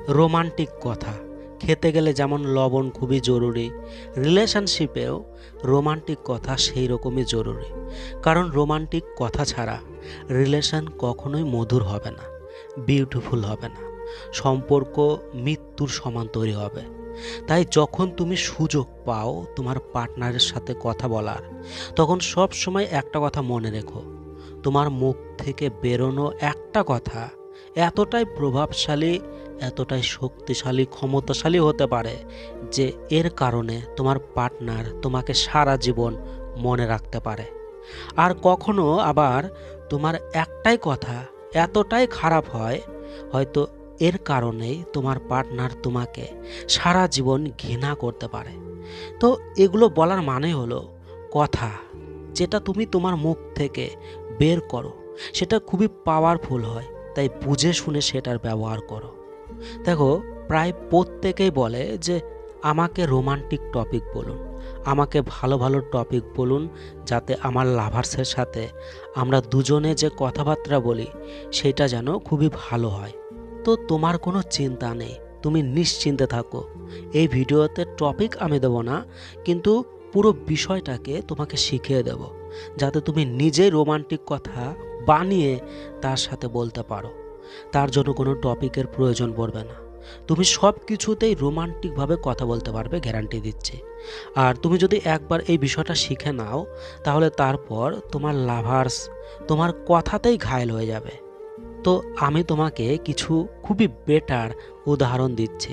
Romantic কথা খেতে গেলে যেমন লবণ খুবই জরুরি, রিলেশনশিপেও রোমান্টিক কথা সেই রকমই জরুরি। কারণ রোমান্টিক কথা ছাড়া রিলেশন কখনোই মধুর হবে না, বিউটিফুল হবে না, সম্পর্ক মৃত্যুর সমান তৈরি হবে। তাই যখন তুমি সুযোগ পাও তোমার পার্টনারের সাথে কথা বলার, তখন সব সময় একটা কথা মনে রেখো, তোমার মুখ থেকে বেরোনো একটা কথা এতটাই প্রভাবশালী, এতটাই শক্তিশালী, ক্ষমতাশালী হতে পারে যে এর কারণে তোমার পার্টনার তোমাকে সারা জীবন মনে রাখতে পারে। আর কখনো আবার তোমার একটাই কথা এতটাই খারাপ হয়, হয়তো এর কারণেই তোমার পার্টনার তোমাকে সারা জীবন ঘৃণা করতে পারে। তো এগুলো বলার মানে হলো, কথা যেটা তুমি তোমার মুখ থেকে বের করো সেটা খুবই পাওয়ারফুল হয়, তাই বুঝে শুনে সেটার ব্যবহার করো। দেখো, প্রায় প্রত্যেকেই বলে যে আমাকে রোমান্টিক টপিক বলুন, আমাকে ভালো ভালো টপিক বলুন, যাতে আমার লাভার্সের সাথে আমরা দুজনে যে কথাবার্তা বলি সেটা যেন খুবই ভালো হয়। তো তোমার কোনো চিন্তা নেই, তুমি নিশ্চিন্তে থাকো। এই ভিডিওতে টপিক আমি দেবো না, কিন্তু পুরো বিষয়টাকে তোমাকে শিখিয়ে দেব, যাতে তুমি নিজেই রোমান্টিক কথা বানিয়ে তার সাথে বলতে পারো। তার জন্য কোনো টপিকের প্রয়োজন পড়বে না, তুমি সব কিছুতেই রোমান্টিকভাবে কথা বলতে পারবে, গ্যারান্টি দিচ্ছি। আর তুমি যদি একবার এই বিষয়টা শিখে নাও, তাহলে তারপর তোমার লাভার্স তোমার কথাতেই ঘায়েল হয়ে যাবে। তো আমি তোমাকে কিছু খুবই বেটার উদাহরণ দিচ্ছি,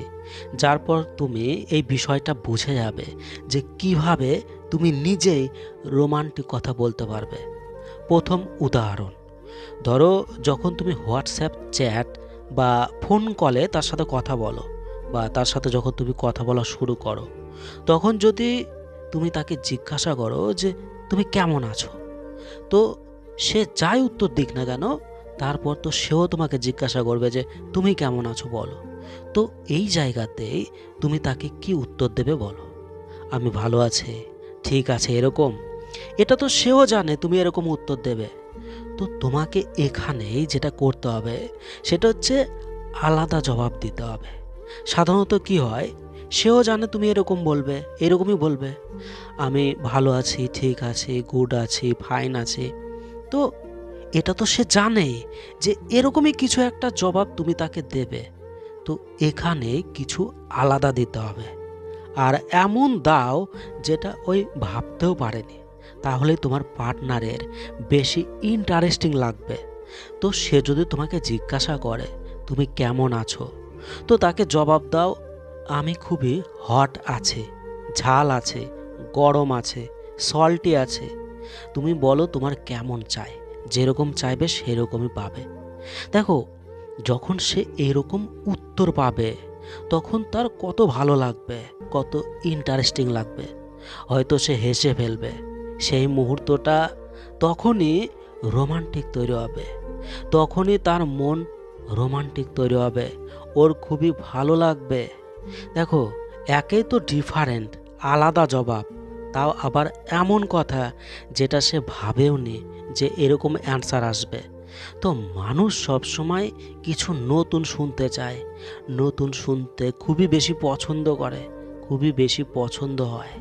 যার পর তুমি এই বিষয়টা বুঝে যাবে যে কিভাবে তুমি নিজেই রোমান্টিক কথা বলতে পারবে। প্রথম উদাহরণ, ধরো যখন তুমি হোয়াটসঅ্যাপ চ্যাট বা ফোন কলে তার সাথে কথা বলো, বা তার সাথে যখন তুমি কথা বলা শুরু করো, তখন যদি তুমি তাকে জিজ্ঞাসা করো যে তুমি কেমন আছো, তো সে যাই উত্তর দিক না কেন, তারপর তো সেও তোমাকে জিজ্ঞাসা করবে যে তুমি কেমন আছো বলো। তো এই জায়গাতেই তুমি তাকে কি উত্তর দেবে বলো? আমি ভালো আছি, ঠিক আছে, এরকম? এটা তো সেও জানে তুমি এরকম উত্তর দেবে। তো তোমাকে এখানেই যেটা করতে হবে সেটা হচ্ছে আলাদা জবাব দিতে হবে। সাধারণত কি হয়, সেও জানে তুমি এরকম বলবে, এরকমই বলবে, আমি ভালো আছি, ঠিক আছি, গুড আছি, ফাইন আছি। তো এটা তো সে জানেই যে এরকমই কিছু একটা জবাব তুমি তাকে দেবে। তো এখানে কিছু আলাদা দিতে হবে, আর এমন দাও যেটা ওই ভাবতেও পারেনি, তাহলে তোমার পার্টনারের বেশি ইন্টারেস্টিং লাগবে। তো সে যদি তোমাকে জিজ্ঞাসা করে তুমি কেমন আছো, তো তাকে জবাব দাও, আমি খুবই হট আছে, ঝাল আছে, গরম আছে, সল্টি আছে। তুমি বলো তোমার কেমন চাই, যেরকম চাইবে সেরকমই পাবে। দেখো, যখন সে এরকম উত্তর পাবে তখন তার কত ভালো লাগবে, কত ইন্টারেস্টিং লাগবে। হয়তো সে হেসে ফেলবে। সেই মুহূর্তটা তখনই রোমান্টিক তৈরি হবে, তখনই তার মন রোমান্টিক তৈরি হবে, ওর খুবই ভালো লাগবে। দেখো, একেই তো ডিফারেন্ট, আলাদা জবাব, তাও আবার এমন কথা যেটা সে ভাবেও নি যে এরকম অ্যান্সার আসবে। তো মানুষ সবসময় কিছু নতুন শুনতে চায়, নতুন শুনতে খুবই বেশি পছন্দ করে, খুবই বেশি পছন্দ হয়।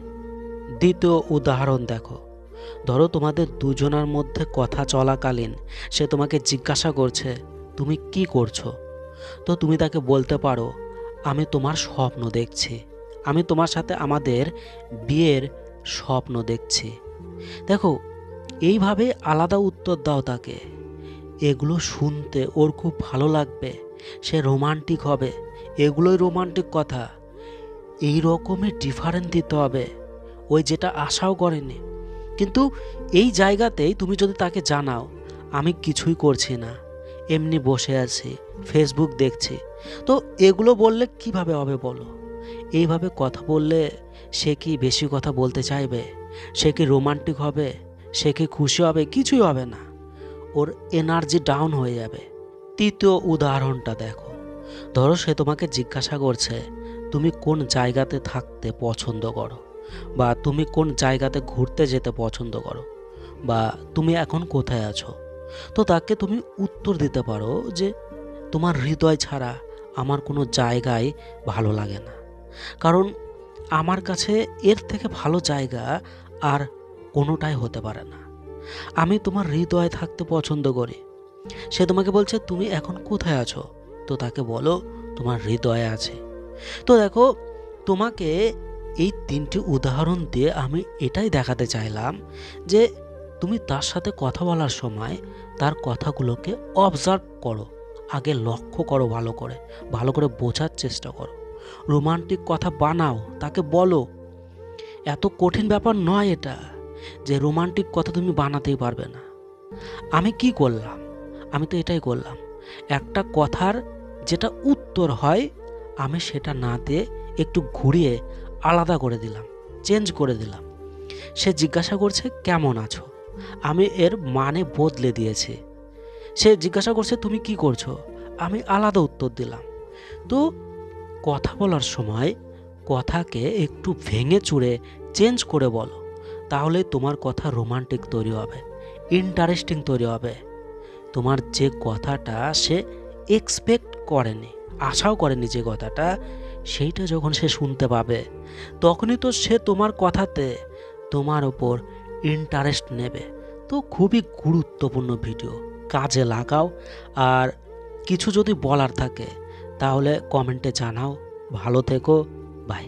দ্বিতীয় উদাহরণ দেখো, ধরো তোমাদের দুজনের মধ্যে কথা চলাকালীন সে তোমাকে জিজ্ঞাসা করছে তুমি কি করছো, তো তুমি তাকে বলতে পারো আমি তোমার স্বপ্ন দেখছি, আমি তোমার সাথে আমাদের বিয়ের স্বপ্ন দেখছি। দেখো, এইভাবে আলাদা উত্তর দাও তাকে, এগুলো শুনতে ওর খুব ভালো লাগবে, সে রোমান্টিক হবে। এগুলোই রোমান্টিক কথা, এই রকমের ডিফারেন্ট দিতে হবে, ওই যেটা আশাও করেনি। কিন্তু এই জায়গাতেই তুমি যদি তাকে জানাও আমি কিছুই করছি না, এমনি বসে আছি, ফেসবুক দেখছি, তো এগুলো বললে কিভাবে হবে বলো? এইভাবে কথা বললে সে কি বেশি কথা বলতে চাইবে? সে কি রোমান্টিক হবে? সে কি খুশি হবে? কিছুই হবে না, ওর এনার্জি ডাউন হয়ে যাবে। তৃতীয় উদাহরণটা দেখো, ধরো সে তোমাকে জিজ্ঞাসা করছে তুমি কোন জায়গাতে থাকতে পছন্দ করো, বা তুমি কোন জায়গাতে ঘুরতে যেতে পছন্দ করো, বা তুমি এখন কোথায় আছো। তো তাকে তুমি উত্তর দিতে পারো যে তোমার হৃদয় ছাড়া আমার কোনো জায়গায় ভালো লাগে না। কারণ আমার কাছে এর থেকে ভালো জায়গা আর কোনোটাই হতে পারে না। আমি তোমার হৃদয়ে থাকতে পছন্দ করি। সে তোমাকে বলছে তুমি এখন কোথায় আছো, তো তাকে বলো তোমার হৃদয়ে আছে। তো দেখো, তোমাকে এই 3টি উদাহরণ দিয়ে আমি এটাই দেখাতে চাইলাম যে তুমি তার সাথে কথা বলার সময় তার কথাগুলোকে অবজার্ভ করো, আগে লক্ষ্য করো, ভালো করে বোঝার চেষ্টা করো, রোমান্টিক কথা বানাও, তাকে বলো। এত কঠিন ব্যাপার নয় এটা যে রোমান্টিক কথা তুমি বানাতেই পারবে না। আমি কি করলাম, আমি তো এটাই করলাম, একটা কথার যেটা উত্তর হয় আমি সেটা না দিয়ে একটু ঘুরিয়ে আলাদা করে দিলাম, চেঞ্জ করে দিলাম। সে জিজ্ঞাসা করছে কেমন আছো, আমি এর মানে বদলে দিয়েছি। সে জিজ্ঞাসা করছে তুমি কি করছো, আমি আলাদা উত্তর দিলাম। তো কথা বলার সময় কথাকে একটু ভেঙে চুরে চেঞ্জ করে বলো, তাহলে তোমার কথা রোমান্টিক তৈরি হবে, ইন্টারেস্টিং তৈরি হবে। তোমার যে কথাটা সে এক্সপেক্ট করেনি, আশাও করেনি, যে কথাটা সেইটা যখন সে শুনতে পাবে তখনই তো সে তোমার কথাতে তোমার ওপর ইন্টারেস্ট নেবে। তো খুবই গুরুত্বপূর্ণ ভিডিও, কাজে লাগাও। আর কিছু যদি বলার থাকে তাহলে কমেন্টে জানাও। ভালো থেকো, বাই।